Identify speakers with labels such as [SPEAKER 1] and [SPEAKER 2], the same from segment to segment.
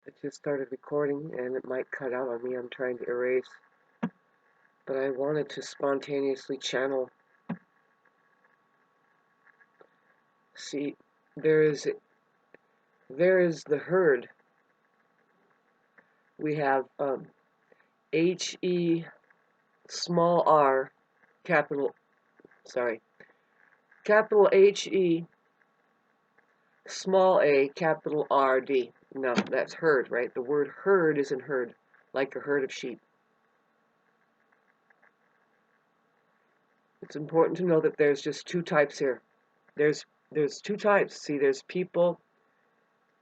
[SPEAKER 1] It just started recording and it might cut out on me. I'm trying to erase. But I wanted to spontaneously channel. See, there is the herd. We have H-E small r, capital H-E small a, capital R-D. No, that's herd, right? The word herd is in herd, like a herd of sheep. It's important to know that there's just two types here. There's two types. See, there's people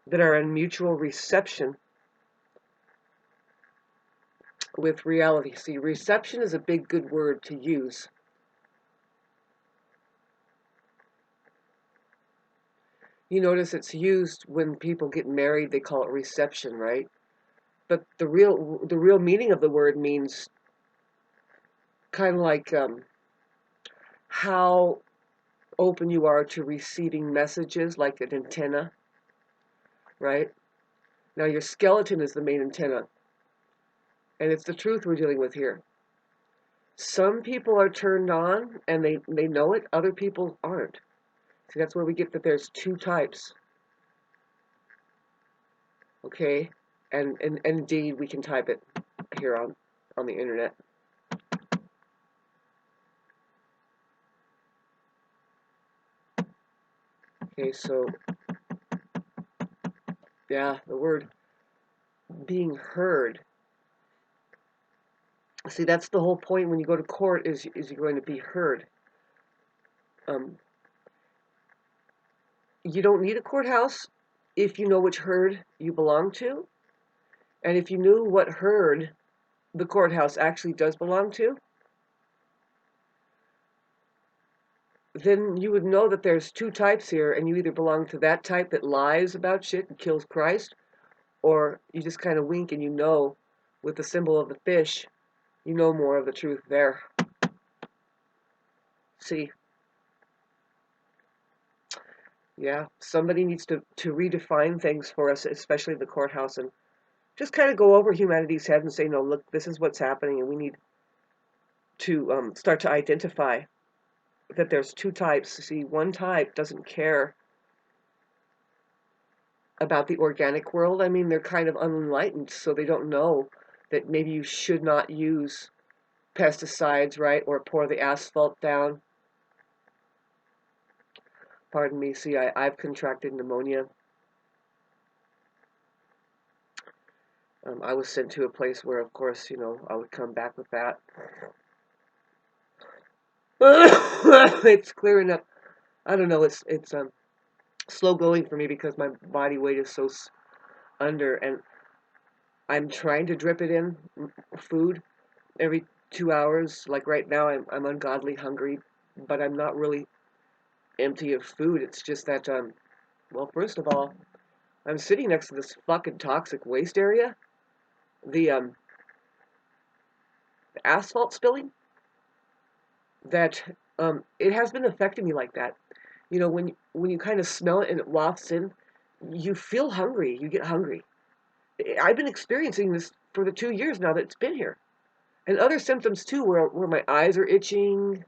[SPEAKER 1] that are in mutual reception with reality. See, reception is a big good word to use. You notice it's used when people get married, they call it reception, right? But the real meaning of the word means kind of like how open you are to receiving messages, like an antenna, right? Now your skeleton is the main antenna, and it's the truth we're dealing with here. Some people are turned on and they know it, other people aren't. See, that's where we get that there's two types. Okay? And indeed we can type it here on the internet. Okay, so yeah, the word being heard. See, that's the whole point when you go to court is you're going to be heard. You don't need a courthouse if you know which herd you belong to. And if you knew what herd the courthouse actually does belong to, then you would know that there's two types here, and you either belong to that type that lies about shit and kills Christ, or you just kind of wink and you know, with the symbol of the fish, you know more of the truth there. See? Yeah, somebody needs to redefine things for us, especially the courthouse, and just kind of go over humanity's head and say, no, look, this is what's happening, and we need to start to identify that there's two types. See, one type doesn't care about the organic world. I mean, they're kind of unenlightened, so they don't know that maybe you should not use pesticides, right, or pour the asphalt down. Pardon me. See, I've contracted pneumonia. I was sent to a place where, of course, you know, I would come back with that. It's clearing up. I don't know. It's slow going for me because my body weight is so under, and I'm trying to drip it in food every 2 hours. Like right now, I'm ungodly hungry, but I'm not really empty of food. It's just that well, first of all, I'm sitting next to this fucking toxic waste area. The asphalt spilling, that it has been affecting me like that. You know, when you kind of smell it and it wafts in, you feel hungry. You get hungry. I've been experiencing this for the 2 years now that it's been here. And other symptoms too, where my eyes are itching,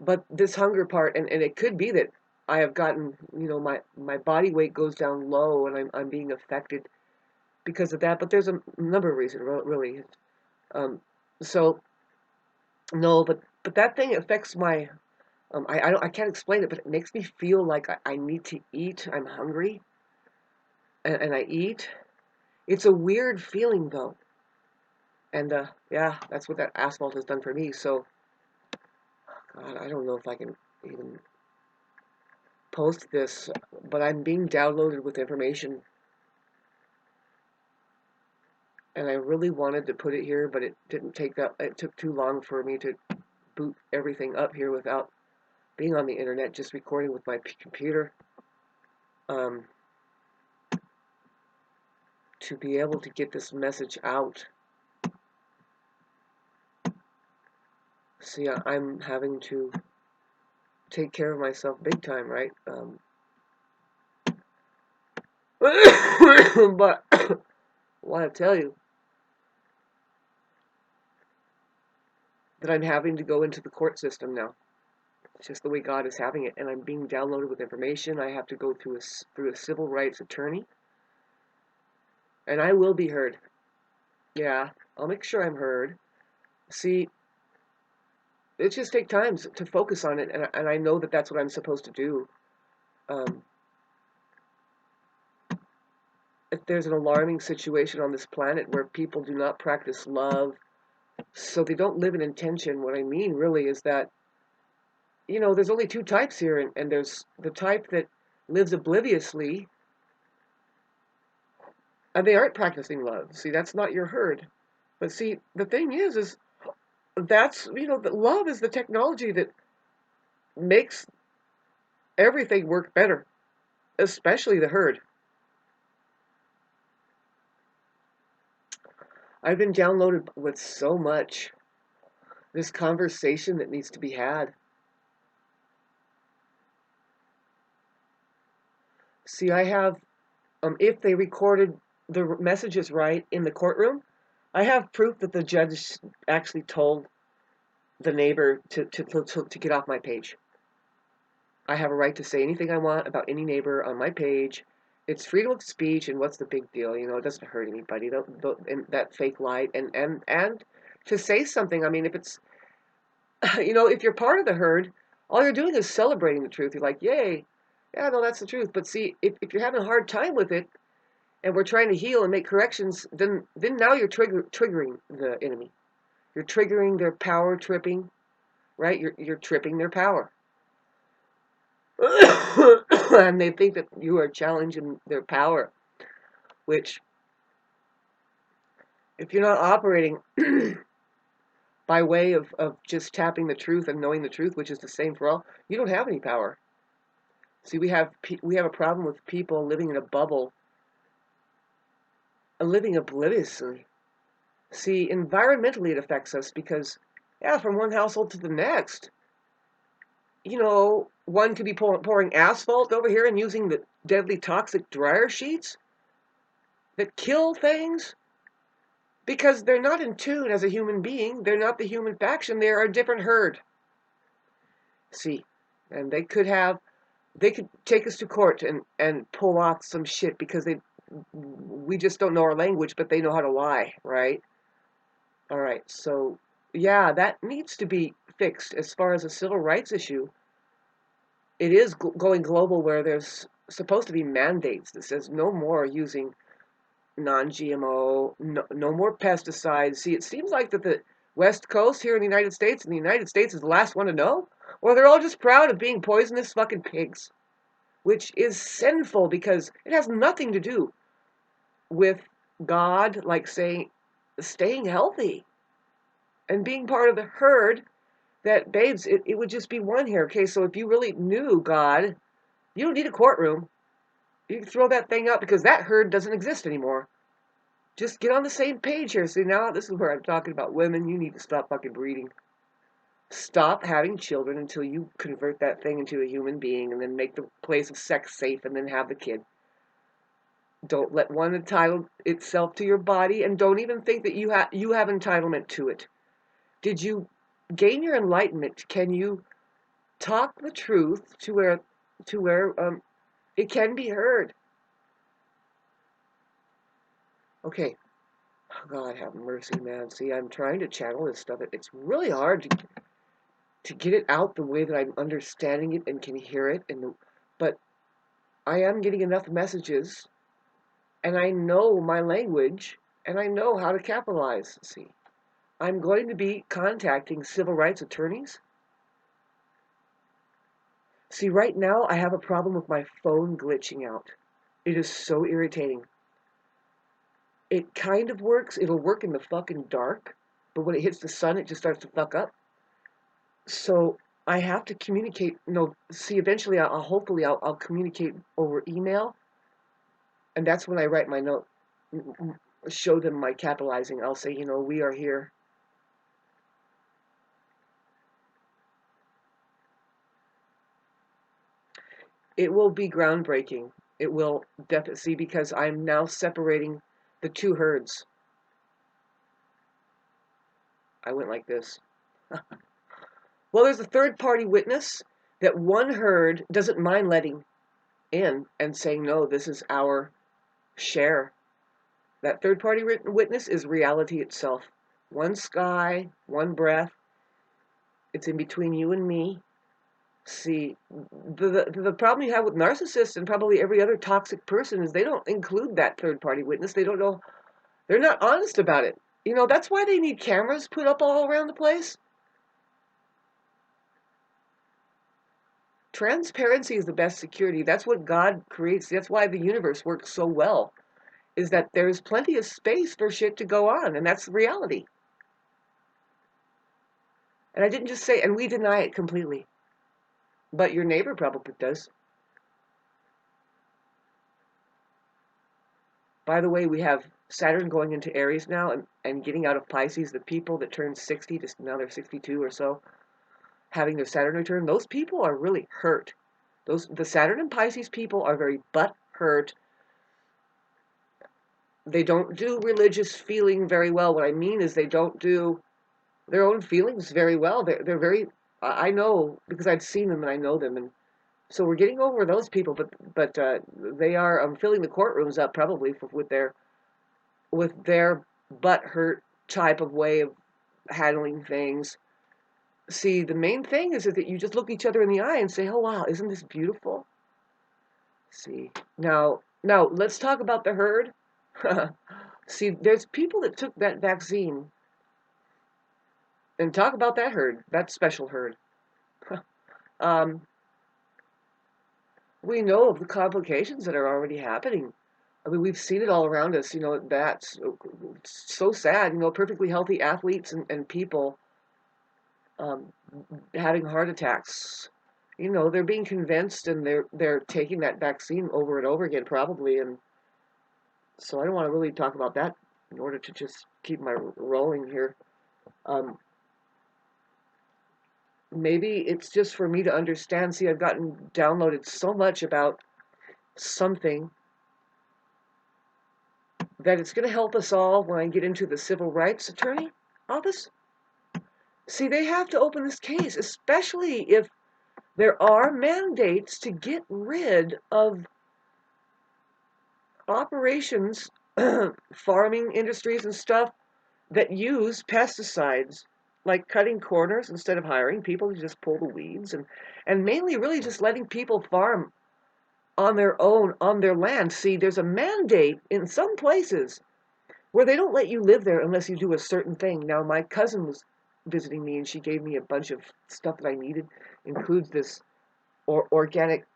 [SPEAKER 1] but this hunger part, and it could be that I have gotten, you know, my body weight goes down low, and I'm being affected because of that. But there's a number of reasons, really. So no, but that thing affects my. I can't explain it, but it makes me feel like I need to eat. I'm hungry, and I eat. It's a weird feeling though, and yeah, that's what that asphalt has done for me. So, God, I don't know if I can even post this, but I'm being downloaded with information, and I really wanted to put it here, but it didn't take that. It took too long for me to boot everything up here without being on the internet, just recording with my computer. To be able to get this message out. See, I'm having to take care of myself big time, right? But I want to tell you that I'm having to go into the court system now. It's just the way God is having it, and I'm being downloaded with information. I have to go through a civil rights attorney, and I will be heard. Yeah, I'll make sure I'm heard. See, it just takes time to focus on it, and I know that that's what I'm supposed to do. If there's an alarming situation on this planet where people do not practice love, so they don't live in intention, what I mean really is that, there's only two types here, and there's the type that lives obliviously, and they aren't practicing love. See, that's not your herd. But see, the thing is that's, that love is the technology that makes everything work better, especially the herd. I've been downloaded with so much. This conversation that needs to be had. See, I have, if they recorded the messages right in the courtroom, I have proof that the judge actually told the neighbor to get off my page. I have a right to say anything I want about any neighbor on my page. It's freedom of speech, and what's the big deal? It doesn't hurt anybody. And that fake light, and to say something. I mean, if it's, if you're part of the herd, all you're doing is celebrating the truth. You're like, yay, yeah, no, that's the truth. But see, if you're having a hard time with it, and we're trying to heal and make corrections, then now you're triggering the enemy. You're triggering their power tripping, right? You're tripping their power. And they think that you are challenging their power, which, if you're not operating by way of just tapping the truth and knowing the truth, which is the same for all, you don't have any power. See, we have a problem with people living in a bubble, living obliviously. See, environmentally it affects us because, yeah, from one household to the next, one could be pouring asphalt over here and using the deadly toxic dryer sheets that kill things because they're not in tune as a human being. They're not the human faction. They're a different herd. See, and they could take us to court and pull off some shit because we just don't know our language, but they know how to lie, right? All right, so yeah, that needs to be fixed as far as a civil rights issue. It is going global where there's supposed to be mandates that says no more using non-GMO, no more pesticides. See, it seems like that the West Coast here in the United States, and the United States is the last one to know, or they're all just proud of being poisonous fucking pigs, which is sinful because it has nothing to do with God, like saying, staying healthy and being part of the herd. That, babes, it would just be one here. Okay, so if you really knew God, you don't need a courtroom. You can throw that thing out because that herd doesn't exist anymore. Just get on the same page here. See, now this is where I'm talking about women. You need to stop fucking breeding. Stop having children until you convert that thing into a human being and then make the place of sex safe and then have the kid. Don't let one entitle itself to your body, and don't even think that you have entitlement to it. Did you gain your enlightenment? Can you talk the truth to where it can be heard? Okay. Oh, God have mercy, man. See, I'm trying to channel this stuff. It's really hard to get it out the way that I'm understanding it and can hear it. But I am getting enough messages, and I know my language, and I know how to capitalize. See, I'm going to be contacting civil rights attorneys. See, right now I have a problem with my phone glitching out. It is so irritating. It kind of works. It'll work in the fucking dark, but when it hits the sun, it just starts to fuck up. So I have to communicate. No, see, eventually hopefully I'll communicate over email, and that's when I write my note, show them my capitalizing. I'll say, we are here. It will be groundbreaking. It will definitely, see, because I'm now separating the two herds. I went like this. Well, there's a third-party witness that one herd doesn't mind letting in and saying, no, this is our share. That third-party witness is reality itself. One sky, one breath. It's in between you and me. See, the problem you have with narcissists and probably every other toxic person is they don't include that third-party witness. They don't know. They're not honest about it. You know, that's why they need cameras put up all around the place. Transparency is the best security. That's what God creates. That's why the universe works so well, is that there's plenty of space for shit to go on, and that's reality. And I didn't just say, and we deny it completely. But your neighbor probably does. By the way, we have Saturn going into Aries now and getting out of Pisces. The people that turned 60, just now they're 62 or so, having their Saturn return, those people are really hurt. The Saturn and Pisces people are very butt hurt. They don't do religious feeling very well. What I mean is they don't do their own feelings very well. They're very, I know because I've seen them and I know them, and so we're getting over those people. But they are filling the courtrooms up probably with their butt hurt type of way of handling things. See, the main thing is that you just look each other in the eye and say, "Oh wow, isn't this beautiful?" See, now let's talk about the herd. See, there's people that took that vaccine, and talk about that herd, that special herd. um, we know of the complications that are already happening. I mean, we've seen it all around us. You know, that's so sad. You know, perfectly healthy athletes and people um, having heart attacks. You know, they're being convinced and they're taking that vaccine over and over again, probably. And so I don't want to really talk about that in order to just keep my rolling here. Um, maybe it's just for me to understand. See, I've gotten downloaded so much about something that it's going to help us all when I get into the civil rights attorney office. See, they have to open this case, especially if there are mandates to get rid of operations, farming industries and stuff that use pesticides, like cutting corners instead of hiring people to just pull the weeds, and mainly really just letting people farm on their own, on their land. See, there's a mandate in some places where they don't let you live there unless you do a certain thing. Now, my cousin was visiting me, and she gave me a bunch of stuff that I needed. Includes this organic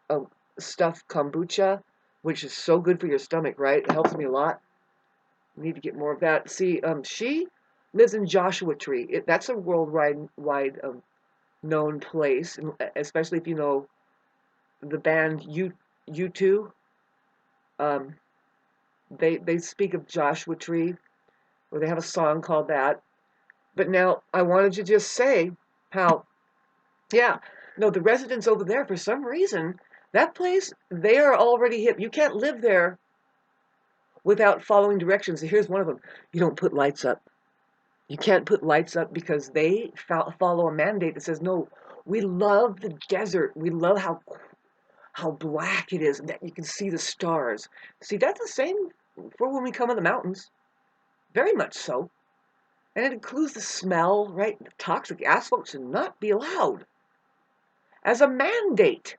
[SPEAKER 1] stuff kombucha, which is so good for your stomach, right? It helps me a lot. I need to get more of that. See, she lives in Joshua Tree. That's a worldwide known place, especially if you know the band U2. Um, they speak of Joshua Tree, or they have a song called that. But now I wanted to just say how, yeah, no, the residents over there, for some reason, that place, they are already hip. You can't live there without following directions. Here's one of them. You don't put lights up. You can't put lights up because they follow a mandate that says, no, we love the desert. We love how black it is and that you can see the stars. See, that's the same for when we come in the mountains. Very much so. And it includes the smell, right? The toxic asphalt should not be allowed as a mandate.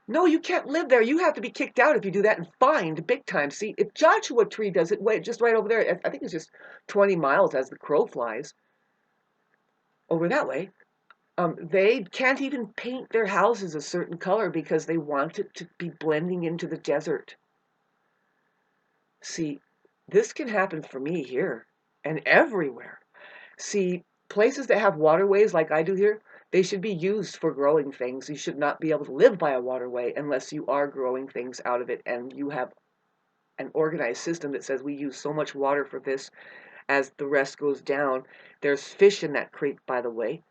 [SPEAKER 1] No, you can't live there. You have to be kicked out if you do that and fined big time. See, if Joshua Tree does it, wait, just right over there, I think it's just 20 miles as the crow flies over that way. They can't even paint their houses a certain color because they want it to be blending into the desert. See, this can happen for me here and everywhere. See, places that have waterways like I do here, they should be used for growing things. You should not be able to live by a waterway unless you are growing things out of it and you have an organized system that says we use so much water for this as the rest goes down. There's fish in that creek, by the way.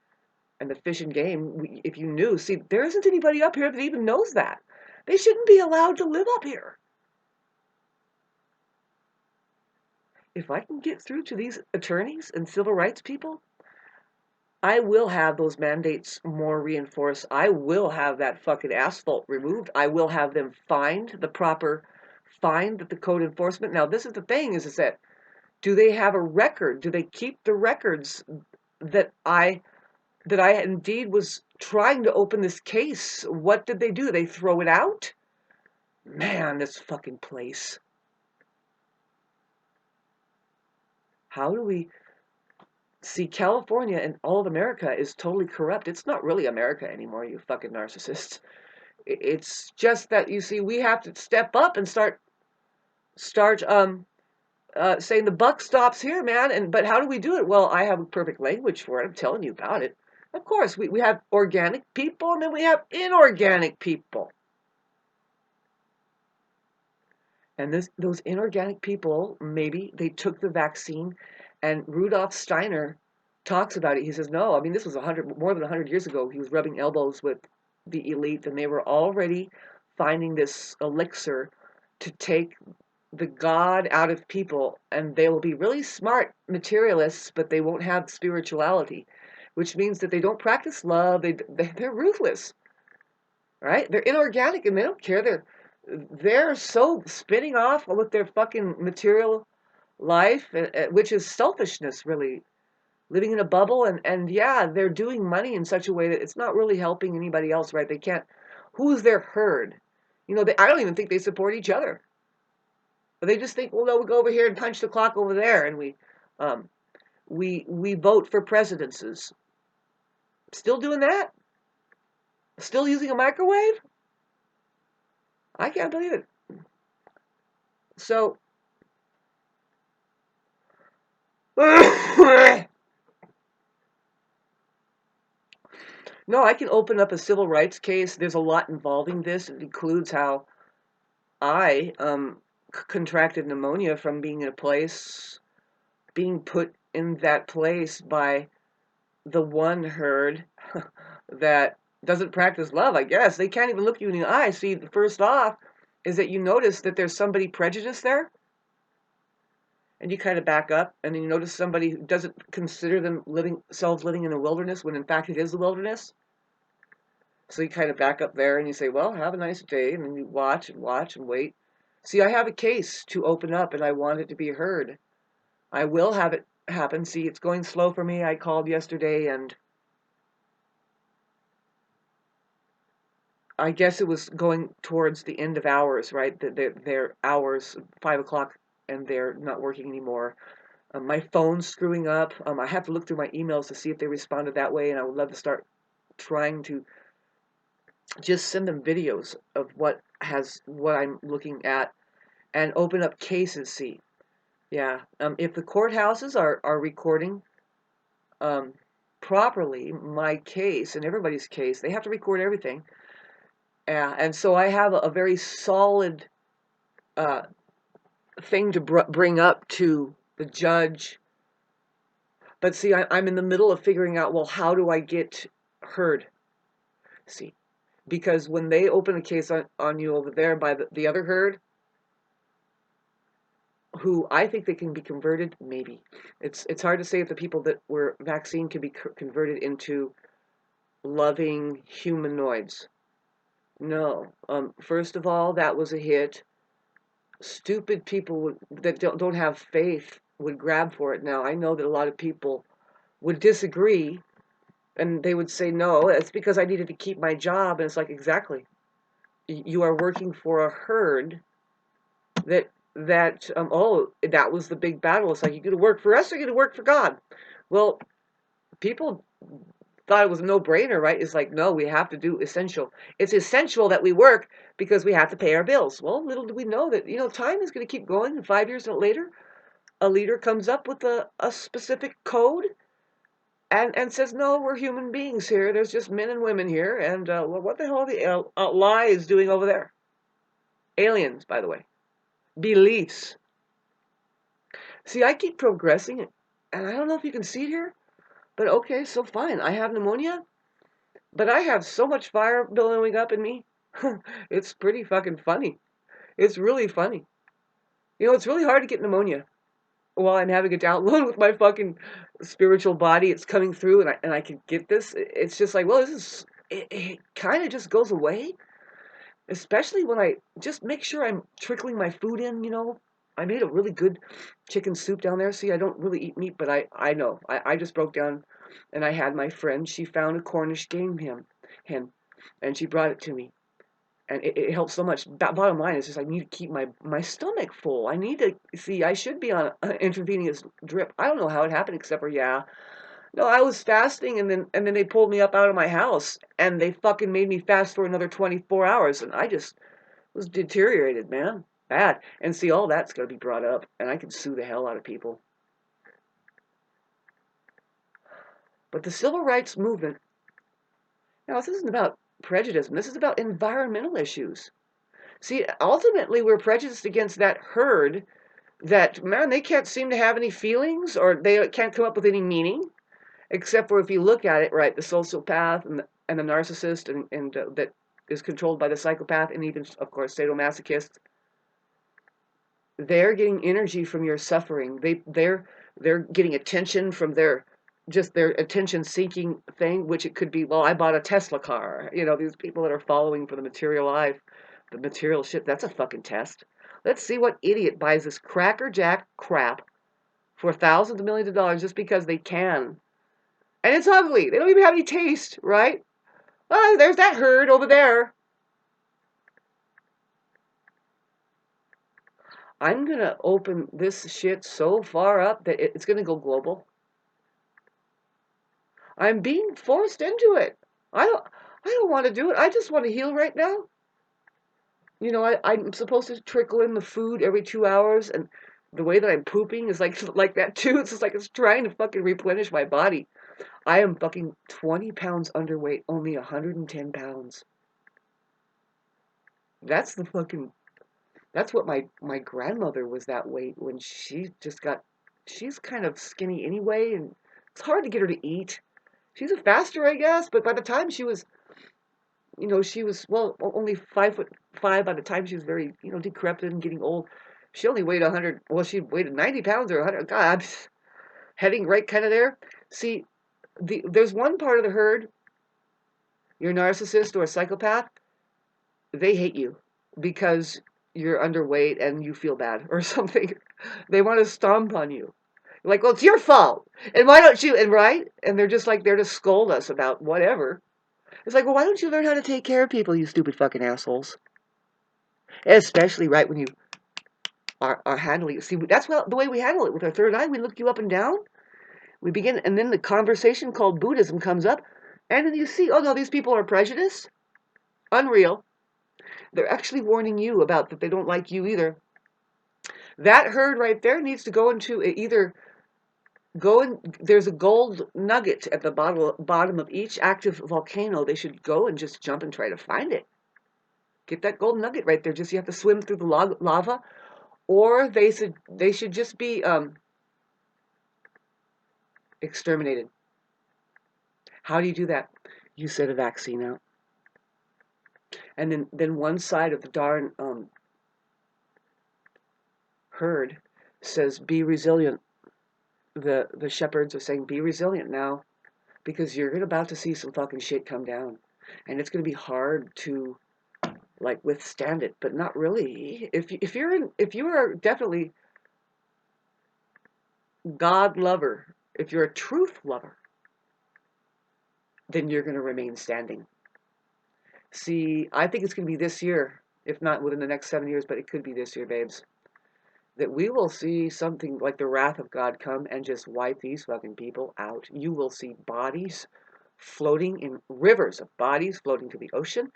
[SPEAKER 1] And the fish and game, if you knew, see, there isn't anybody up here that even knows that. They shouldn't be allowed to live up here. if I can get through to these attorneys and civil rights people, I will have those mandates more reinforced. I will have that fucking asphalt removed. I will have them fined the proper fine that the code enforcement. Now, this is the thing: is that do they have a record? Do they keep the records that I indeed was trying to open this case? What did they do? They throw it out? Man, this fucking place. How do we see? California and all of America is totally corrupt. It's not really America anymore, you fucking narcissists. It's just that, you see, we have to step up and start saying the buck stops here, man. But how do we do it? Well, I have a perfect language for it. I'm telling you about it. Of course, we have organic people, and then we have inorganic people. And those inorganic people, maybe they took the vaccine, and Rudolf Steiner talks about it. He says, no, I mean, this was more than 100 years ago. He was rubbing elbows with the elite, and they were already finding this elixir to take the God out of people, and they will be really smart materialists, but they won't have spirituality, which means that they don't practice love. They're ruthless, right? They're inorganic, and they don't care. They're so spinning off with their fucking material life, which is selfishness, really. Living in a bubble, and yeah, they're doing money in such a way that it's not really helping anybody else, right? They can't. Who's their herd? I don't even think they support each other. They just think, well, no, we go over here and punch the clock over there, and we vote for presidencies. Still doing that? Still using a microwave? I can't believe it. So, no, I can open up a civil rights case. There's a lot involving this. It includes how I contracted pneumonia from being in a place, being put in that place by the one herd that doesn't practice love, I guess. They can't even look you in the eye. See, first off, is that you notice that there's somebody prejudiced there, and you kind of back up, and then you notice somebody who doesn't consider themselves living in a wilderness when in fact it is the wilderness. So you kind of back up there and you say, well, have a nice day, and then you watch and wait. See, I have a case to open up, and I want it to be heard. I will have it happen. See, it's going slow for me. I called yesterday, and I guess it was going towards the end of hours, right? Their hours, 5 o'clock, and they're not working anymore. My phone's screwing up. I have to look through my emails to see if they responded that way, and I would love to start trying to just send them videos of what I'm looking at and open up cases. See, yeah. If the courthouses are recording properly my case and everybody's case, they have to record everything. And so I have a very solid thing to bring up to the judge. But see, I'm in the middle of figuring out, well, how do I get heard? See, because when they open a case on you over there by the other herd, who I think they can be converted, maybe. It's hard to say if the people that were vaccinated can be converted into loving humanoids. No. First of all, that was a hit. Stupid people that don't have faith would grab for it. Now, I know that a lot of people would disagree, and they would say, no, it's because I needed to keep my job. And it's like, exactly. You are working for a herd that that was the big battle. It's like, you're going to work for us or you're going to work for God? Well, people thought it was a no-brainer, right? It's like, no, we have to do essential. It's essential that we work because we have to pay our bills. Well, little do we know that, time is going to keep going, and 5 years later, a leader comes up with a specific code and says, no, we're human beings here. There's just men and women here, and well, what the hell are the lies doing over there? Aliens, by the way. Beliefs. See, I keep progressing, and I don't know if you can see it here, but okay, so fine. I have pneumonia, but I have so much fire billowing up in me. It's pretty fucking funny. It's really funny. It's really hard to get pneumonia. while I'm having a download with my fucking spiritual body, it's coming through, and I can get this. It's just like, well, this is it kind of just goes away, especially when I just make sure I'm trickling my food in. I made a really good chicken soup down there. See, I don't really eat meat, but I know I just broke down, and I had my friend. She found a Cornish game hen, and she brought it to me. And it helps so much. Bottom line is just I need to keep my stomach full. I need to see. I should be on intravenous drip. I don't know how it happened, except for yeah. No, I was fasting, and then they pulled me up out of my house, and they fucking made me fast for another 24 hours, and I just was deteriorated, man, bad. And see, all that's gonna be brought up, and I can sue the hell out of people. But the civil rights movement. Now, this isn't about prejudice. This is about environmental issues. See, ultimately, we're prejudiced against that herd that, man, they can't seem to have any feelings or they can't come up with any meaning, except for if you look at it, right, the sociopath and the narcissist and that is controlled by the psychopath and even, of course, sadomasochist, they're getting energy from your suffering. They're getting attention from their attention-seeking thing, which it could be, well, I bought a Tesla car. These people that are following for the material life, the material shit, that's a fucking test. Let's see what idiot buys this crackerjack crap for thousands of millions of dollars just because they can. And it's ugly. They don't even have any taste, right? Oh, there's that herd over there. I'm going to open this shit so far up that it's going to go global. I'm being forced into it. I don't want to do it. I just want to heal right now. I'm supposed to trickle in the food every 2 hours, and the way that I'm pooping is like that too. It's just like it's trying to fucking replenish my body. I am fucking 20 pounds underweight, only 110 pounds. That's what my grandmother was that weight when she's kind of skinny anyway, and it's hard to get her to eat. She's a faster, I guess, but by the time she was, well, only 5'5" by the time she was very, decrepit and getting old. She only weighed 100, well, she weighed 90 pounds or 100, God, I'm heading right kind of there. See, there's one part of the herd, you're a narcissist or a psychopath, they hate you because you're underweight and you feel bad or something. They want to stomp on you. Like, well, it's your fault. And why don't you, and right? And they're just like there to scold us about whatever. It's like, well, why don't you learn how to take care of people, you stupid fucking assholes? Especially right when you are handling it. See, that's the way we handle it with our third eye. We look you up and down. We begin, and then the conversation called Buddhism comes up, and then you see, oh no, these people are prejudiced. Unreal. They're actually warning you about that they don't like you either. That herd right there needs to go into either there's a gold nugget at the bottom of each active volcano. They should go and just jump and try to find it. Get that gold nugget right there. Just you have to swim through the lava, or they should just be exterminated. How do you do that? You set a vaccine out, and then one side of the darn herd says, "Be resilient." The shepherds are saying, "Be resilient now, because you're about to see some fucking shit come down, and it's going to be hard to like withstand it, but not really. If you are definitely God lover, if you're a truth lover, then you're going to remain standing." See, I think it's going to be this year, if not within the next 7 years, but it could be this year, babes, that we will see something like the wrath of God come and just wipe these fucking people out. You will see bodies floating in rivers of bodies floating to the ocean.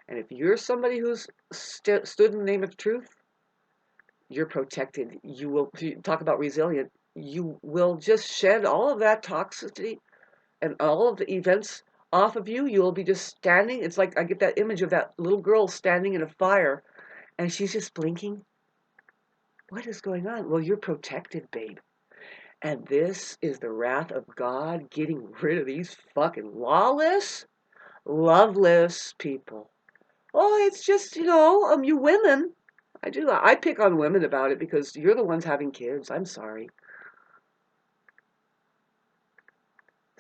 [SPEAKER 1] And if you're somebody who's stood in the name of truth, you're protected. You will talk about resilient. You will just shed all of that toxicity and all of the events off of you. You will be just standing. It's like I get that image of that little girl standing in a fire and she's just blinking. What is going on? Well, you're protected, babe. And this is the wrath of God getting rid of these fucking lawless, loveless people. Oh, it's just, you women. I pick on women about it because you're the ones having kids. I'm sorry.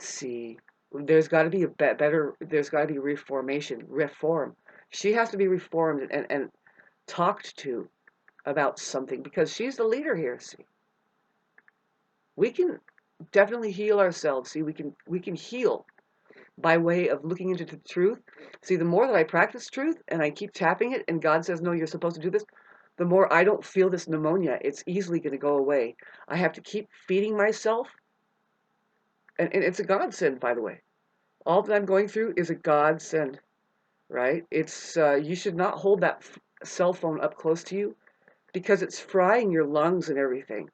[SPEAKER 1] See, there's got to be a better, there's got to be reform. She has to be reformed and talked to about something because she's the leader here. See, we can definitely heal ourselves. See, we can heal by way of looking into the truth. See, the more that I practice truth and I keep tapping it, and God says, no, you're supposed to do this, the more I don't feel this pneumonia. It's easily going to go away. I have to keep feeding myself, and it's a godsend, by the way. All that I'm going through is a godsend, right? It's you should not hold that cell phone up close to you because it's frying your lungs and everything.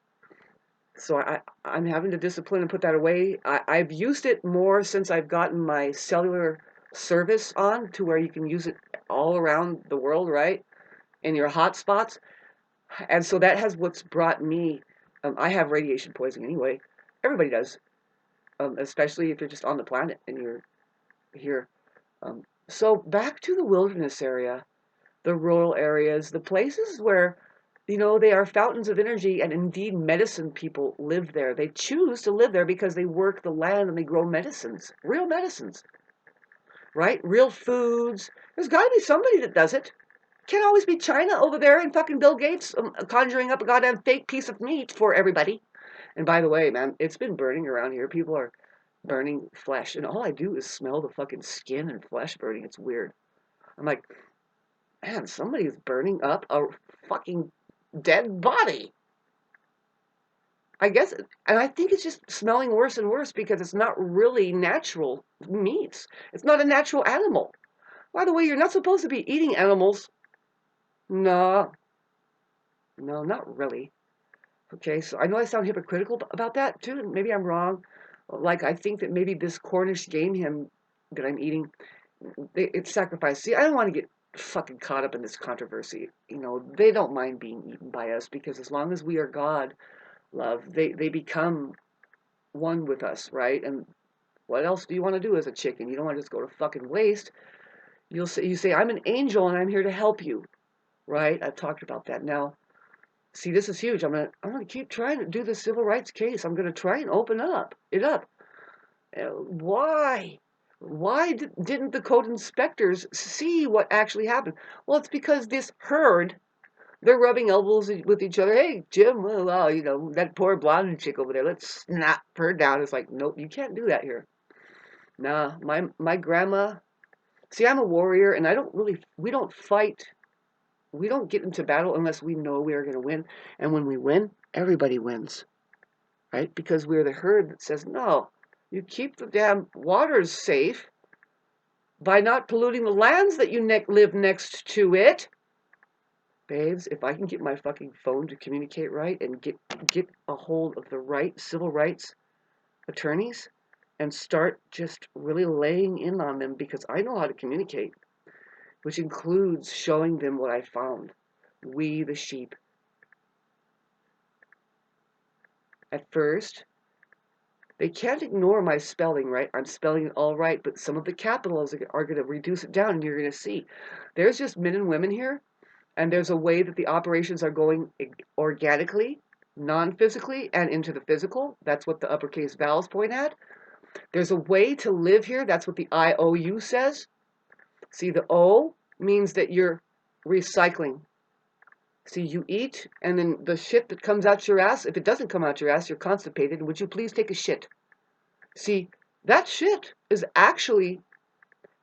[SPEAKER 1] So I'm having to discipline and put that away. I've used it more since I've gotten my cellular service on to where you can use it all around the world, right? In your hot spots. And so that has what's brought me, I have radiation poisoning anyway. Everybody does, especially if you're just on the planet and you're here. So back to the wilderness area, the rural areas, the places where, they are fountains of energy, and indeed medicine people live there. They choose to live there because they work the land and they grow medicines, real medicines, right? Real foods. There's got to be somebody that does it. Can't always be China over there and fucking Bill Gates conjuring up a goddamn fake piece of meat for everybody. And by the way, man, it's been burning around here. People are burning flesh, and all I do is smell the fucking skin and flesh burning. It's weird. I'm like, man, somebody is burning up a fucking dead body. I guess, and I think it's just smelling worse and worse because it's not really natural meats. It's not a natural animal. By the way, you're not supposed to be eating animals. No, no, not really. Okay, so I know I sound hypocritical about that too. Maybe I'm wrong. Like, I think that maybe this Cornish game hen that I'm eating, it's sacrificed. See, I don't want to get fucking caught up in this controversy. They don't mind being eaten by us because as long as we are God, love, they become one with us, right? And what else do you want to do as a chicken? You don't want to just go to fucking waste. You say, I'm an angel and I'm here to help you, right? I've talked about that. Now, see, this is huge. I'm gonna keep trying to do the civil rights case. I'm gonna try and open it up. Why? Why didn't the code inspectors see what actually happened? Well, it's because this herd, they're rubbing elbows with each other. Hey, Jim, well, that poor blonde chick over there, let's snap her down. It's like, nope, you can't do that here. Nah, my grandma, see, I'm a warrior, and we don't fight. We don't get into battle unless we know we are going to win. And when we win, everybody wins, right? Because we're the herd that says, no, you keep the damn waters safe by not polluting the lands that you live next to it. Babes, if I can get my fucking phone to communicate right and get a hold of the right civil rights attorneys and start just really laying in on them because I know how to communicate, which includes showing them what I found. We the sheep. At first, they can't ignore my spelling, right? I'm spelling it all right, but some of the capitals are going to reduce it down, and you're going to see. There's just men and women here, and there's a way that the operations are going organically, non-physically, and into the physical. That's what the uppercase vowels point at. There's a way to live here. That's what the IOU says. See, the O means that you're recycling. See, you eat, and then the shit that comes out your ass, if it doesn't come out your ass, you're constipated. Would you please take a shit? See, that shit is actually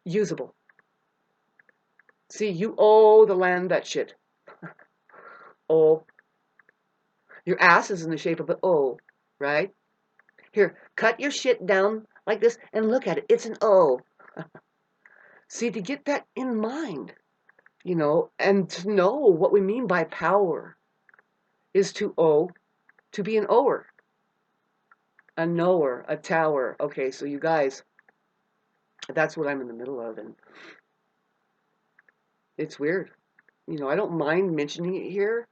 [SPEAKER 1] usable. See, you owe the land that shit. Oh. Your ass is in the shape of an O, right? Here, cut your shit down like this and look at it. It's an O. See, to get that in mind, and to know what we mean by power is to be an ower. A knower, a tower. Okay, so you guys, that's what I'm in the middle of, and it's weird. I don't mind mentioning it here.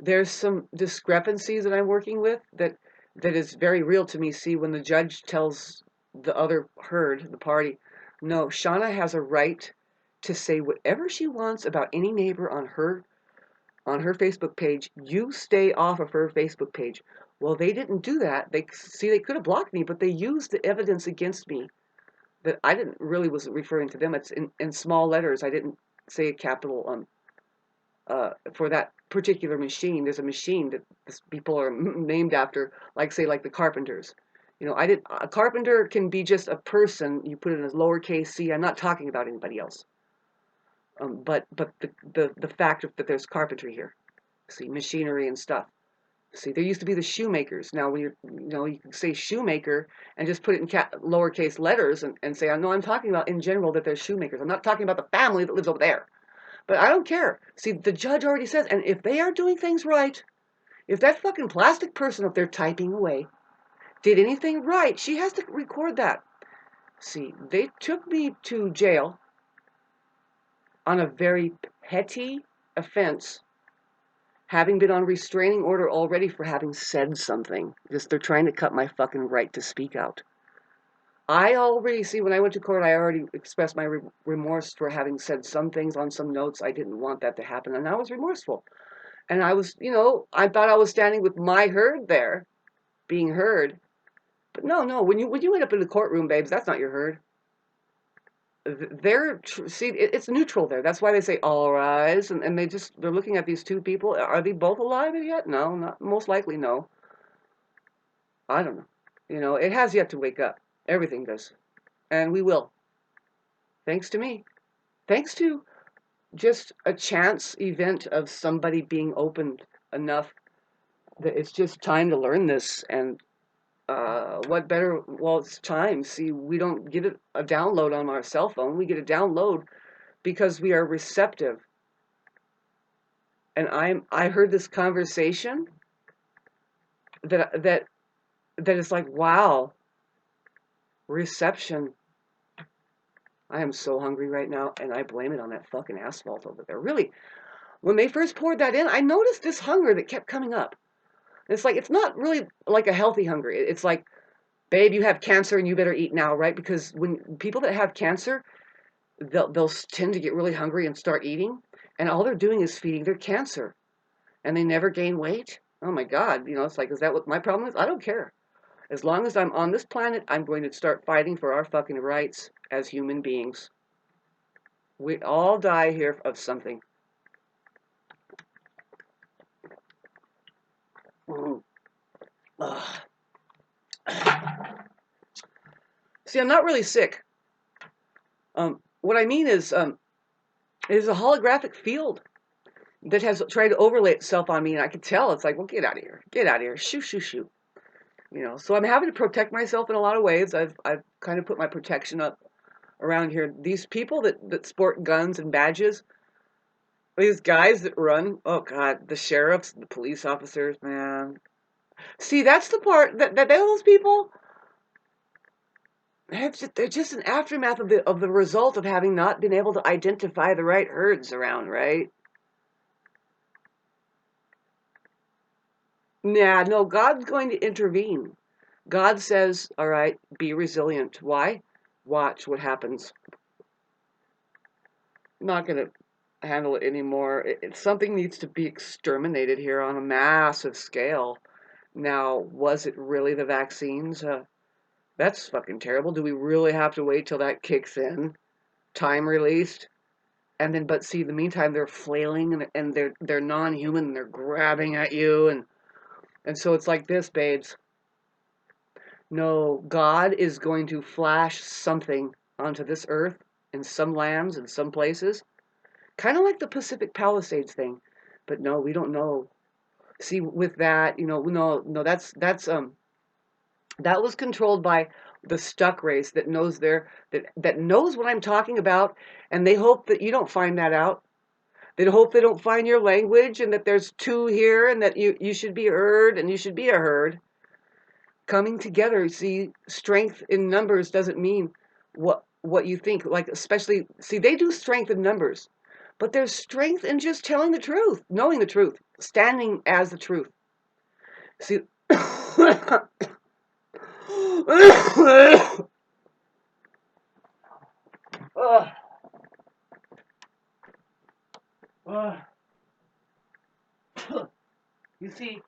[SPEAKER 1] There's some discrepancies that I'm working with that is very real to me. See, when the judge tells the other herd, the party, no, Shauna has a right to say whatever she wants about any neighbor on her on her Facebook page. You stay off of her Facebook page. Well, they didn't do that. They could have blocked me, but they used the evidence against me that I didn't really wasn't referring to them. It's in small letters. I didn't say a capital for that particular machine. There's a machine that people are named after, like say like the carpenters. You know, a carpenter can be just a person. You put it in a lowercase c. I'm not talking about anybody else. But the fact that there's carpentry here. See, machinery and stuff. See, there used to be the shoemakers. Now, when you can say shoemaker and just put it in lowercase letters and say, no, I'm talking about in general that there's shoemakers. I'm not talking about the family that lives over there. But I don't care. See, the judge already says, and if they are doing things right, if that fucking plastic person up there typing away did anything right, she has to record that. See, they took me to jail on a very petty offense, having been on restraining order already for having said something. Just they're trying to cut my fucking right to speak out. I already see when I went to court, I already expressed my remorse for having said some things on some notes. I didn't want that to happen, and I was remorseful. And I was, I thought I was standing with my herd there, being heard. But no, when you went up in the courtroom, babes, that's not your herd. See, it's neutral there. That's why they say all rise, and they're looking at these two people. Are they both alive yet? No, not most likely. No, I don't know. It has yet to wake up. Everything does, and we will. Thanks to me. Thanks to just a chance event of somebody being opened enough that it's just time to learn this. And what better? Well, it's time. See, we don't get a download on our cell phone. We get a download because we are receptive. And I heard this conversation that is like, wow, reception. I am so hungry right now, and I blame it on that fucking asphalt over there. Really, when they first poured that in, I noticed this hunger that kept coming up. It's like, it's not really like a healthy hunger. It's like, babe, you have cancer and you better eat now, right? Because when people that have cancer, they'll tend to get really hungry and start eating, and all they're doing is feeding their cancer, and they never gain weight. Oh my God, it's like, is that what my problem is? I don't care. As long as I'm on this planet, I'm going to start fighting for our fucking rights as human beings. We all die here of something. See, I'm not really sick. What I mean is, it is a holographic field that has tried to overlay itself on me, and I could tell. It's like, well, get out of here. Get out of here. Shoo, shoo, shoo. So I'm having to protect myself in a lot of ways. I've kind of put my protection up around here. These people that sport guns and badges, these guys that run, oh God, the sheriffs, the police officers, man. See, that's the part that those people, they're just an aftermath of the result of having not been able to identify the right herds around, right? Nah, no, God's going to intervene. God says, all right, be resilient. Why? Watch what happens. I'm not going to handle it anymore. Something needs to be exterminated here on a massive scale. Now, was it really the vaccines? That's fucking terrible. Do we really have to wait till that kicks in? Time released? And then, but see, in the meantime, they're flailing and they're non-human and they're grabbing at you. And so it's like this, babes. No, God is going to flash something onto this earth in some lands, in some places. Kind of like the Pacific Palisades thing. But no, we don't know. See, with that, no, that was controlled by the stuck race that knows that knows what I'm talking about, and they hope that you don't find that out. They hope they don't find your language and that there's two here and that you should be heard and you should be a herd. Coming together, see, strength in numbers doesn't mean what you think. Like, especially, see, they do strength in numbers, but there's strength in just telling the truth, knowing the truth, standing as the truth. See, You see,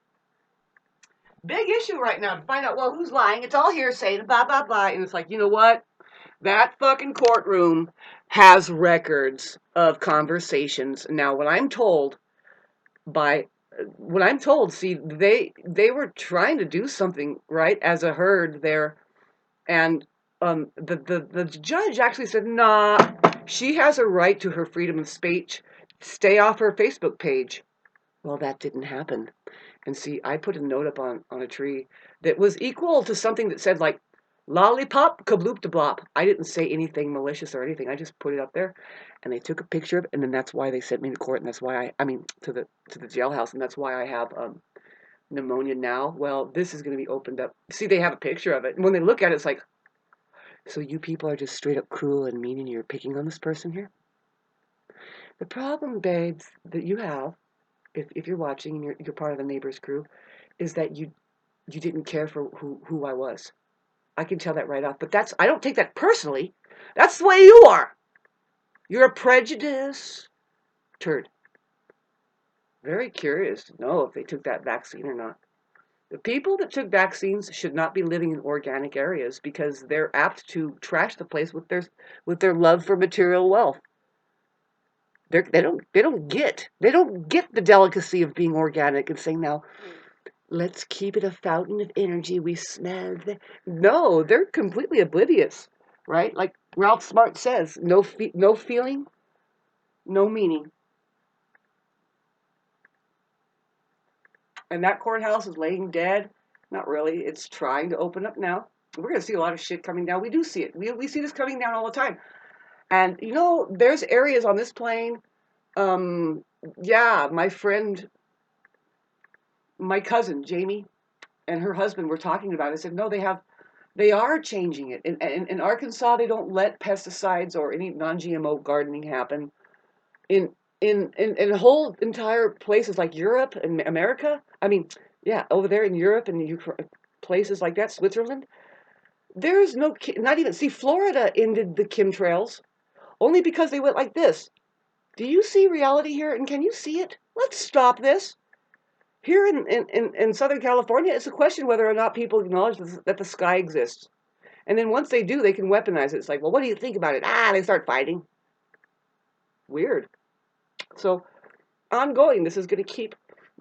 [SPEAKER 1] big issue right now to find out, well, who's lying? It's all hearsay, blah, blah, blah. And it's like, you know what? That fucking courtroom has records of conversations. Now, what I'm told, see, they were trying to do something, right, as a herd there. And the judge actually said, nah, she has a right to her freedom of speech. Stay off her Facebook page. Well, that didn't happen. And see, I put a note up on a tree that was equal to something that said, like, lollipop kabloop de blop. I didn't say anything malicious or anything. I just put it up there, and they took a picture of it, and then that's why they sent me to court, and that's why I mean to the jailhouse, and that's why I have pneumonia now. Well, this is going to be opened up. See, they have a picture of it, and when they look at it, it's like, so you people are just straight up cruel and mean, and you're picking on this person here. The problem, babes, that you have, if you're watching and you're part of the neighbor's crew, is that you didn't care for who I was. I can tell that right off. But I don't take that personally. That's the way you are. You're a prejudice turd. Very curious to know if they took that vaccine or not. The people that took vaccines should not be living in organic areas because they're apt to trash the place with their love for material wealth. They don't get the delicacy of being organic and saying, now, let's keep it a fountain of energy. We smell No, they're completely oblivious, right? Like Ralph Smart says, no feeling, no meaning. And that courthouse is laying dead. Not really. It's trying to open up now. We're going to see a lot of shit coming down. We do see it. We see this coming down all the time. And, you know, there's areas on this plane. Yeah, my friend, my cousin, Jamie, and her husband were talking about it. I said, no, they are changing it. In Arkansas, they don't let pesticides or any non-GMO gardening happen. In whole entire places like Europe and America, I mean, yeah, over there in Europe and places like that, Switzerland, there's not even, see, Florida ended the chemtrails only because they went like this. Do you see reality here? And can you see it? Let's stop this. Here in Southern California, it's a question whether or not people acknowledge that the sky exists. And then once they do, they can weaponize it. It's like, well, what do you think about it? They start fighting. Weird. So, ongoing, this is going to keep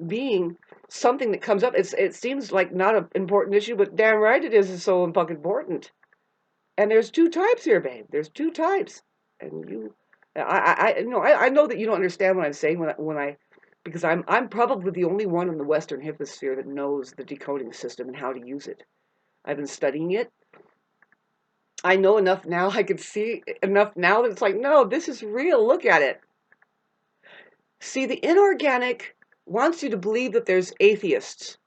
[SPEAKER 1] being something that comes up. It seems like not an important issue, but damn right it is so fucking important. And there's two types here, babe. There's two types. And I know that you don't understand what I'm saying because I'm probably the only one in the Western Hemisphere that knows the decoding system and how to use it. I've been studying it. I know enough now. I can see enough now that it's like, no, this is real. Look at it. See, the inorganic wants you to believe that there's atheists.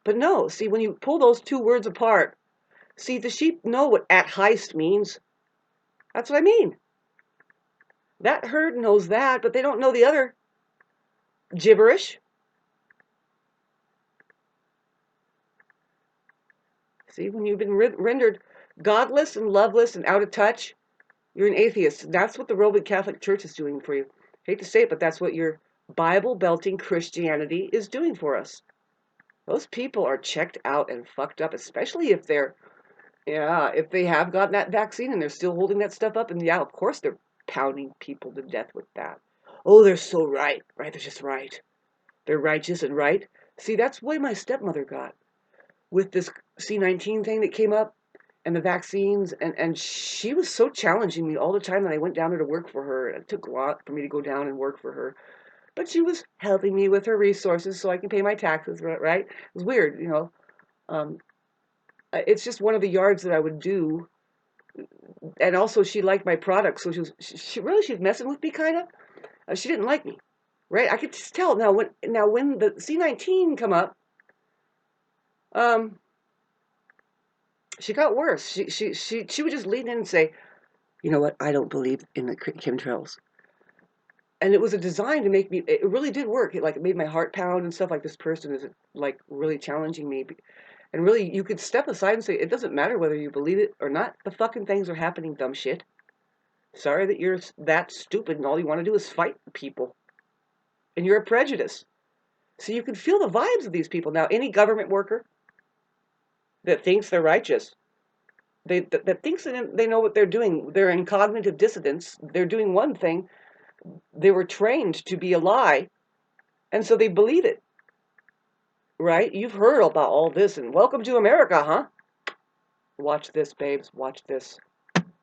[SPEAKER 1] But no, see, when you pull those two words apart, see, the sheep know what at heist means. That's what I mean. That herd knows that, but they don't know the other gibberish. See, when you've been rendered godless and loveless and out of touch, you're an atheist. That's what the Roman Catholic Church is doing for you. Hate to say it, but that's what your Bible-belting Christianity is doing for us. Those people are checked out and fucked up, especially if if they have gotten that vaccine and they're still holding that stuff up. And yeah, of course they're pounding people to death with that. Oh, they're so right. Right, they're just right. They're righteous and right. See, that's what my stepmother got with this C-19 thing that came up and the vaccines. And she was so challenging me all the time that I went down there to work for her. It took a lot for me to go down and work for her. But she was helping me with her resources so I can pay my taxes, right? It was weird, you know. It's just one of the yards that I would do. And also she liked my product, so she was messing with me kind of. She didn't like me, right? I could just tell. Now when the C-19 come up, she got worse. She would just lean in and say, you know what? I don't believe in the chemtrails. And it was a design to make me. It really did work. It made my heart pound and stuff. Like, this person is like really challenging me. And really, you could step aside and say, it doesn't matter whether you believe it or not. The fucking things are happening, dumb shit. Sorry that you're that stupid and all you want to do is fight people. And you're a prejudice. So you can feel the vibes of these people. Now, any government worker that thinks they're righteous, that thinks they know what they're doing, they're in cognitive dissonance, they're doing one thing, they were trained to be a lie, and so they believe it, right? You've heard about all this, and welcome to America, huh? Watch this, babes, watch this.